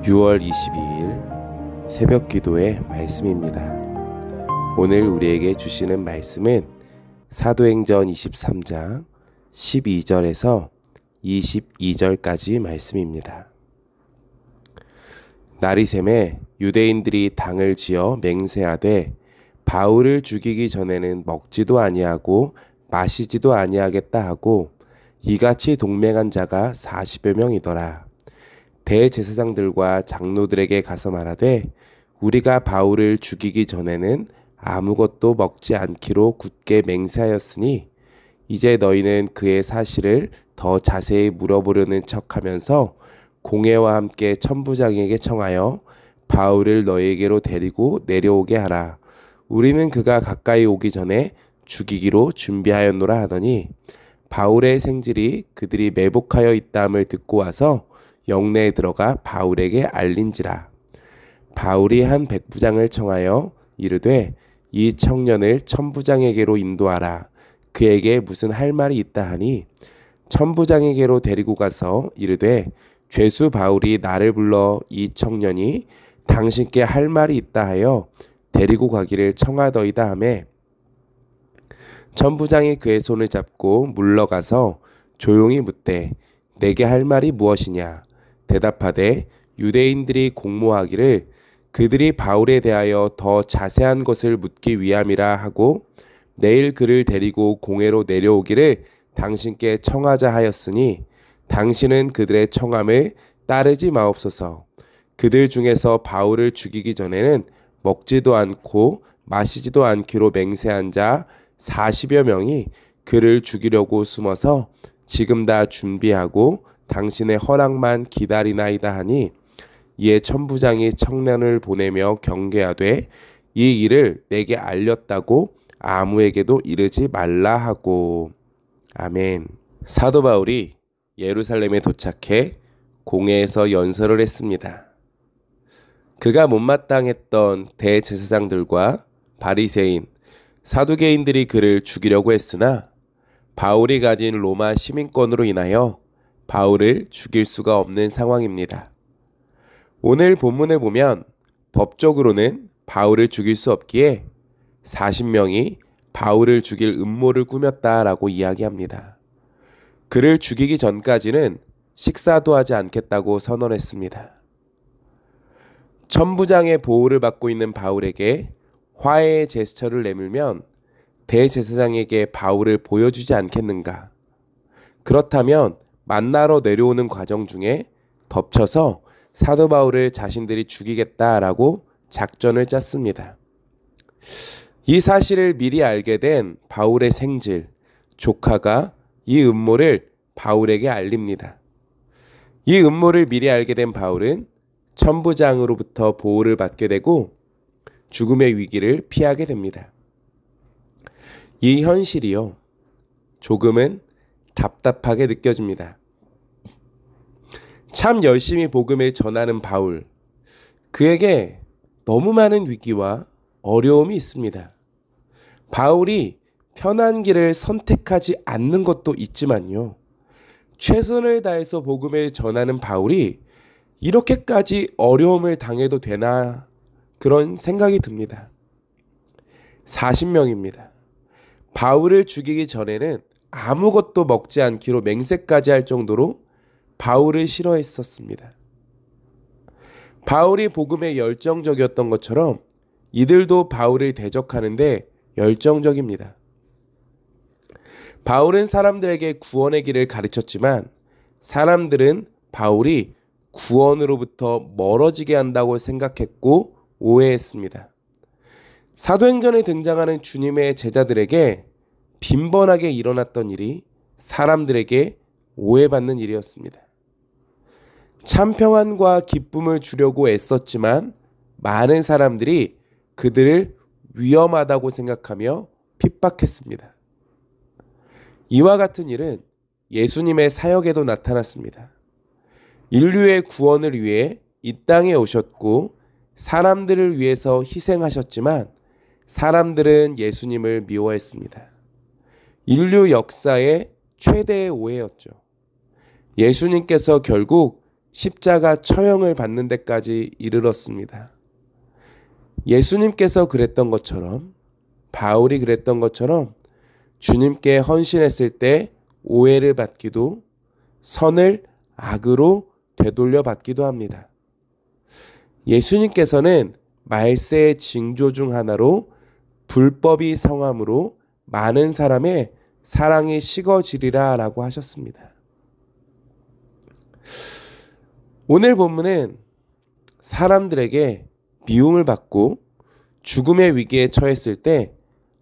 6월 22일 새벽 기도의 말씀입니다. 오늘 우리에게 주시는 말씀은 사도행전 23장 12절에서 22절까지 말씀입니다. 날이 새매 유대인들이 당을 지어 맹세하되 바울을 죽이기 전에는 먹지도 아니하고 마시지도 아니하겠다 하고 이같이 동맹한 자가 40여 명이더라. 대제사장들과 장로들에게 가서 말하되 우리가 바울을 죽이기 전에는 아무것도 먹지 않기로 굳게 맹세하였으니 이제 너희는 그의 사실을 더 자세히 물어보려는 척하면서 공회와 함께 천부장에게 청하여 바울을 너희에게로 데리고 내려오게 하라. 우리는 그가 가까이 오기 전에 죽이기로 준비하였노라 하더니 바울의 생질이 그들이 매복하여 있다함을 듣고 와서 영내에 들어가 바울에게 알린지라. 바울이 한 백부장을 청하여 이르되 이 청년을 천부장에게로 인도하라. 그에게 무슨 할 말이 있다 하니 천부장에게로 데리고 가서 이르되 죄수 바울이 나를 불러 이 청년이 당신께 할 말이 있다 하여 데리고 가기를 청하더이다 하매 천부장이 그의 손을 잡고 물러가서 조용히 묻되 내게 할 말이 무엇이냐. 대답하되 유대인들이 공모하기를 그들이 바울에 대하여 더 자세한 것을 묻기 위함이라 하고 내일 그를 데리고 공회로 내려오기를 당신께 청하자 하였으니 당신은 그들의 청함을 따르지 마옵소서. 그들 중에서 바울을 죽이기 전에는 먹지도 않고 마시지도 않기로 맹세한 자 40여 명이 그를 죽이려고 숨어서 지금 다 준비하고 당신의 허락만 기다리나이다 하니 이에 천부장이 청년을 보내며 경계하되 이 일을 내게 알렸다고 아무에게도 이르지 말라 하고. 아멘. 사도 바울이 예루살렘에 도착해 공회에서 연설을 했습니다. 그가 못마땅했던 대제사장들과 바리새인, 사두개인들이 그를 죽이려고 했으나 바울이 가진 로마 시민권으로 인하여 바울을 죽일 수가 없는 상황입니다. 오늘 본문을 보면 법적으로는 바울을 죽일 수 없기에 40명이 바울을 죽일 음모를 꾸몄다라고 이야기합니다. 그를 죽이기 전까지는 식사도 하지 않겠다고 선언했습니다. 천부장의 보호를 받고 있는 바울에게 화해의 제스처를 내밀면 대제사장에게 바울을 보여주지 않겠는가. 그렇다면 만나러 내려오는 과정 중에 덮쳐서 사도 바울을 자신들이 죽이겠다라고 작전을 짰습니다. 이 사실을 미리 알게 된 바울의 생질, 조카가 이 음모를 바울에게 알립니다. 이 음모를 미리 알게 된 바울은 천부장으로부터 보호를 받게 되고 죽음의 위기를 피하게 됩니다. 이 현실이요, 조금은 답답하게 느껴집니다. 참 열심히 복음을 전하는 바울, 그에게 너무 많은 위기와 어려움이 있습니다. 바울이 편한 길을 선택하지 않는 것도 있지만요, 최선을 다해서 복음을 전하는 바울이 이렇게까지 어려움을 당해도 되나, 그런 생각이 듭니다. 40명입니다. 바울을 죽이기 전에는 아무것도 먹지 않기로 맹세까지 할 정도로 바울을 싫어했었습니다. 바울이 복음에 열정적이었던 것처럼 이들도 바울을 대적하는데 열정적입니다. 바울은 사람들에게 구원의 길을 가르쳤지만 사람들은 바울이 구원으로부터 멀어지게 한다고 생각했고 오해했습니다. 사도행전에 등장하는 주님의 제자들에게 빈번하게 일어났던 일이 사람들에게 오해받는 일이었습니다. 참 평안과 기쁨을 주려고 애썼지만 많은 사람들이 그들을 위험하다고 생각하며 핍박했습니다. 이와 같은 일은 예수님의 사역에도 나타났습니다. 인류의 구원을 위해 이 땅에 오셨고 사람들을 위해서 희생하셨지만 사람들은 예수님을 미워했습니다. 인류 역사의 최대의 오해였죠. 예수님께서 결국 십자가 처형을 받는 데까지 이르렀습니다. 예수님께서 그랬던 것처럼, 바울이 그랬던 것처럼 주님께 헌신했을 때 오해를 받기도, 선을 악으로 되돌려 받기도 합니다. 예수님께서는 말세의 징조 중 하나로 불법이 성함으로 많은 사람의 사랑이 식어지리라 라고 하셨습니다. 오늘 본문은 사람들에게 미움을 받고 죽음의 위기에 처했을 때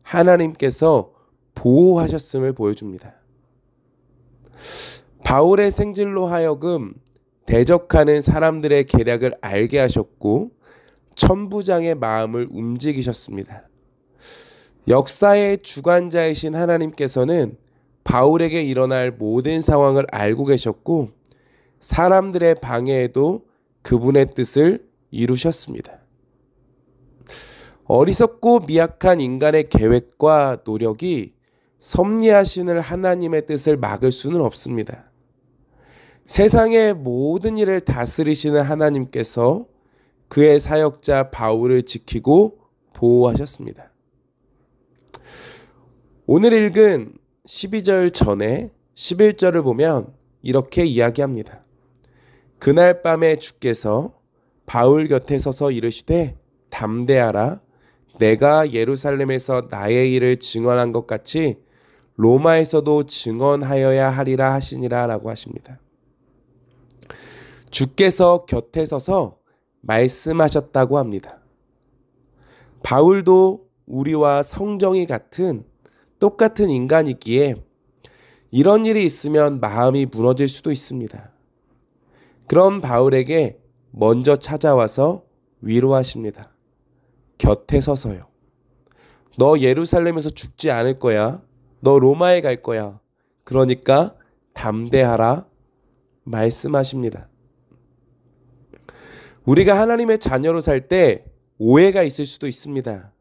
하나님께서 보호하셨음을 보여줍니다. 바울의 생질로 하여금 대적하는 사람들의 계략을 알게 하셨고 천부장의 마음을 움직이셨습니다. 역사의 주관자이신 하나님께서는 바울에게 일어날 모든 상황을 알고 계셨고 사람들의 방해에도 그분의 뜻을 이루셨습니다. 어리석고 미약한 인간의 계획과 노력이 섭리하시는 하나님의 뜻을 막을 수는 없습니다. 세상의 모든 일을 다스리시는 하나님께서 그의 사역자 바울을 지키고 보호하셨습니다. 오늘 읽은 12절 전에 11절을 보면 이렇게 이야기합니다. 그날 밤에 주께서 바울 곁에 서서 이르시되 담대하라. 내가 예루살렘에서 나의 일을 증언한 것 같이 로마에서도 증언하여야 하리라 하시니라 라고 하십니다. 주께서 곁에 서서 말씀하셨다고 합니다. 바울도 우리와 성정이 같은 똑같은 인간이기에 이런 일이 있으면 마음이 무너질 수도 있습니다. 그럼 바울에게 먼저 찾아와서 위로하십니다. 곁에 서서요. 너 예루살렘에서 죽지 않을 거야. 너 로마에 갈 거야. 그러니까 담대하라 말씀하십니다. 우리가 하나님의 자녀로 살 때 오해가 있을 수도 있습니다.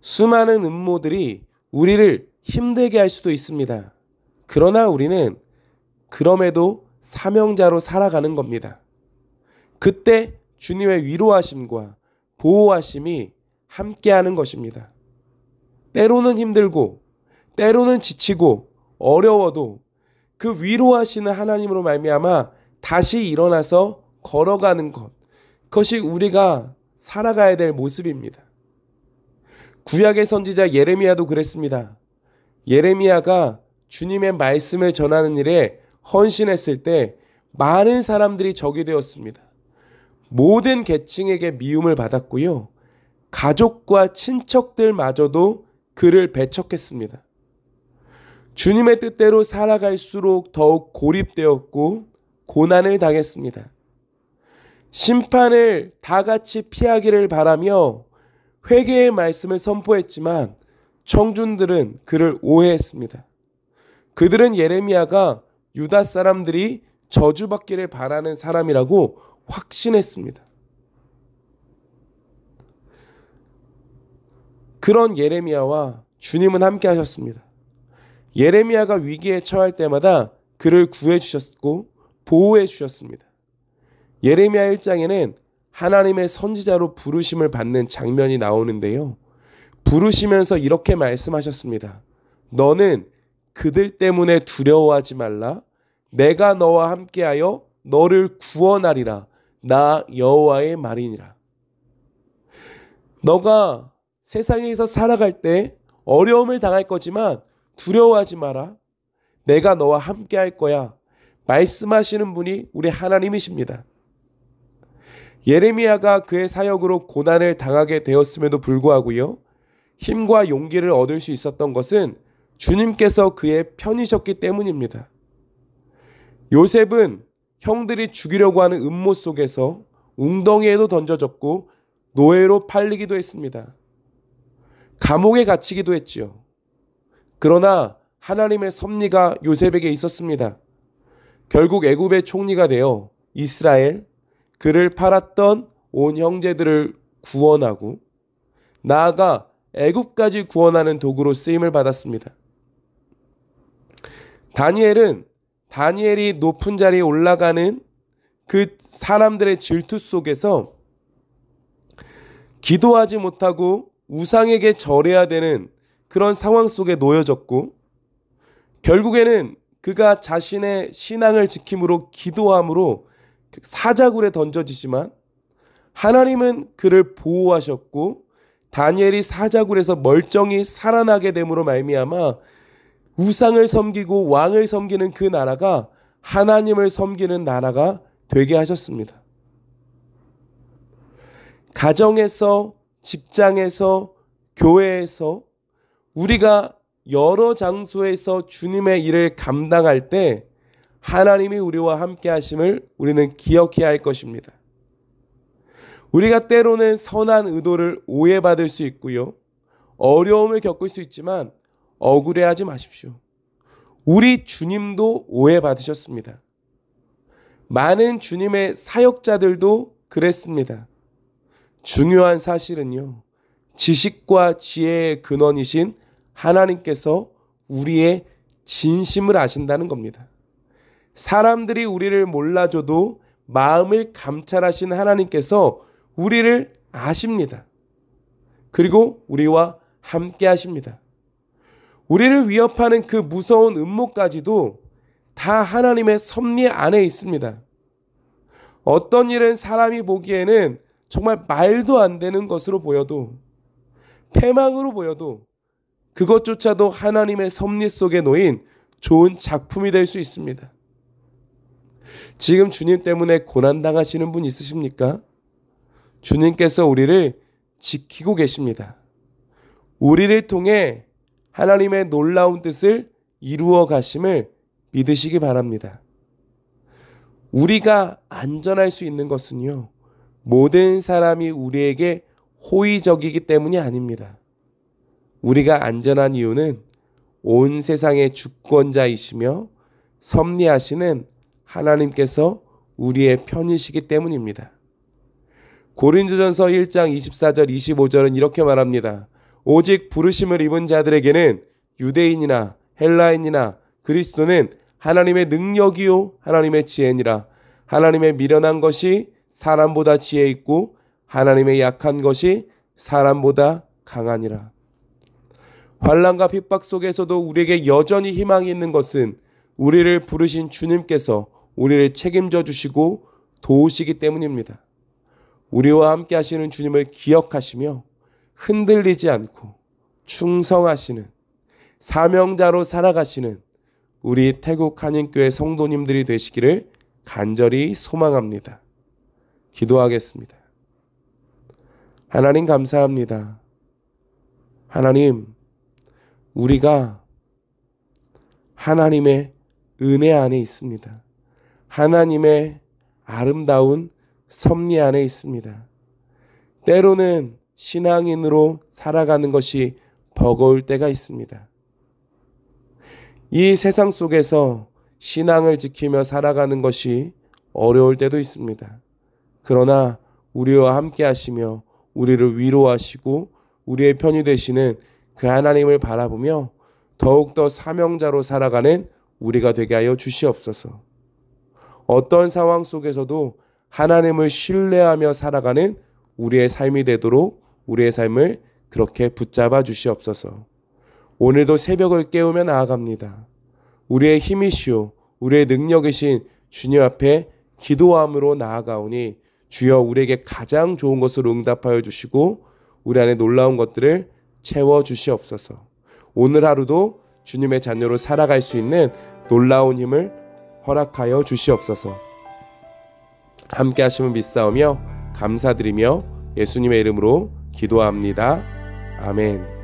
수많은 음모들이 우리를 힘들게 할 수도 있습니다. 그러나 우리는 그럼에도 사명자로 살아가는 겁니다. 그때 주님의 위로하심과 보호하심이 함께하는 것입니다. 때로는 힘들고 때로는 지치고 어려워도 그 위로하시는 하나님으로 말미암아 다시 일어나서 걸어가는 것, 그것이 우리가 살아가야 될 모습입니다. 구약의 선지자 예레미야도 그랬습니다. 예레미야가 주님의 말씀을 전하는 일에 헌신했을 때 많은 사람들이 적이 되었습니다. 모든 계층에게 미움을 받았고요. 가족과 친척들마저도 그를 배척했습니다. 주님의 뜻대로 살아갈수록 더욱 고립되었고 고난을 당했습니다. 심판을 다 같이 피하기를 바라며 회개의 말씀을 선포했지만 청중들은 그를 오해했습니다. 그들은 예레미야가 유다 사람들이 저주받기를 바라는 사람이라고 확신했습니다. 그런 예레미야와 주님은 함께 하셨습니다. 예레미야가 위기에 처할 때마다 그를 구해 주셨고 보호해 주셨습니다. 예레미야 1장에는 하나님의 선지자로 부르심을 받는 장면이 나오는데요. 부르시면서 이렇게 말씀하셨습니다. 너는 그들 때문에 두려워하지 말라. 내가 너와 함께하여 너를 구원하리라. 나 여호와의 말이니라. 너가 세상에서 살아갈 때 어려움을 당할 거지만 두려워하지 마라. 내가 너와 함께할 거야. 말씀하시는 분이 우리 하나님이십니다. 예레미야가 그의 사역으로 고난을 당하게 되었음에도 불구하고요. 힘과 용기를 얻을 수 있었던 것은 주님께서 그의 편이셨기 때문입니다. 요셉은 형들이 죽이려고 하는 음모 속에서 웅덩이에도 던져졌고 노예로 팔리기도 했습니다. 감옥에 갇히기도 했지요. 그러나 하나님의 섭리가 요셉에게 있었습니다. 결국 애굽의 총리가 되어 이스라엘, 그를 팔았던 온 형제들을 구원하고 나아가 애굽까지 구원하는 도구로 쓰임을 받았습니다. 다니엘은 다니엘이 높은 자리에 올라가는 그 사람들의 질투 속에서 기도하지 못하고 우상에게 절해야 되는 그런 상황 속에 놓여졌고, 결국에는 그가 자신의 신앙을 지킴으로 기도함으로 사자굴에 던져지지만 하나님은 그를 보호하셨고, 다니엘이 사자굴에서 멀쩡히 살아나게 됨으로 말미암아 우상을 섬기고 왕을 섬기는 그 나라가 하나님을 섬기는 나라가 되게 하셨습니다. 가정에서, 직장에서, 교회에서 우리가 여러 장소에서 주님의 일을 감당할 때 하나님이 우리와 함께 하심을 우리는 기억해야 할 것입니다. 우리가 때로는 선한 의도를 오해받을 수 있고요, 어려움을 겪을 수 있지만 억울해하지 마십시오. 우리 주님도 오해받으셨습니다. 많은 주님의 사역자들도 그랬습니다. 중요한 사실은요, 지식과 지혜의 근원이신 하나님께서 우리의 진심을 아신다는 겁니다. 사람들이 우리를 몰라줘도 마음을 감찰하신 하나님께서 우리를 아십니다. 그리고 우리와 함께 하십니다. 우리를 위협하는 그 무서운 음모까지도 다 하나님의 섭리 안에 있습니다. 어떤 일은 사람이 보기에는 정말 말도 안 되는 것으로 보여도, 패망으로 보여도 그것조차도 하나님의 섭리 속에 놓인 좋은 작품이 될 수 있습니다. 지금 주님 때문에 고난당하시는 분 있으십니까? 주님께서 우리를 지키고 계십니다. 우리를 통해 하나님의 놀라운 뜻을 이루어 가심을 믿으시기 바랍니다. 우리가 안전할 수 있는 것은요, 모든 사람이 우리에게 호의적이기 때문이 아닙니다. 우리가 안전한 이유는 온 세상의 주권자이시며 섭리하시는 하나님께서 우리의 편이시기 때문입니다. 고린도전서 1장 24절 25절은 이렇게 말합니다. 오직 부르심을 입은 자들에게는 유대인이나 헬라인이나 그리스도는 하나님의 능력이요 하나님의 지혜니라. 하나님의 미련한 것이 사람보다 지혜 있고 하나님의 약한 것이 사람보다 강하니라. 환난과 핍박 속에서도 우리에게 여전히 희망이 있는 것은 우리를 부르신 주님께서 우리를 책임져 주시고 도우시기 때문입니다. 우리와 함께 하시는 주님을 기억하시며 흔들리지 않고 충성하시는 사명자로 살아가시는 우리 태국 한인교회 성도님들이 되시기를 간절히 소망합니다. 기도하겠습니다. 하나님 감사합니다. 하나님, 우리가 하나님의 은혜 안에 있습니다. 하나님의 아름다운 섭리 안에 있습니다. 때로는 신앙인으로 살아가는 것이 버거울 때가 있습니다. 이 세상 속에서 신앙을 지키며 살아가는 것이 어려울 때도 있습니다. 그러나 우리와 함께 하시며 우리를 위로하시고 우리의 편이 되시는 그 하나님을 바라보며 더욱더 사명자로 살아가는 우리가 되게 하여 주시옵소서. 어떤 상황 속에서도 하나님을 신뢰하며 살아가는 우리의 삶이 되도록 우리의 삶을 그렇게 붙잡아 주시옵소서. 오늘도 새벽을 깨우며 나아갑니다. 우리의 힘이시오 우리의 능력이신 주님 앞에 기도함으로 나아가오니 주여 우리에게 가장 좋은 것으로 응답하여 주시고 우리 안에 놀라운 것들을 채워 주시옵소서. 오늘 하루도 주님의 자녀로 살아갈 수 있는 놀라운 힘을 허락하여 주시옵소서. 함께 하심을 믿사오며 감사드리며 예수님의 이름으로 기도합니다. 아멘.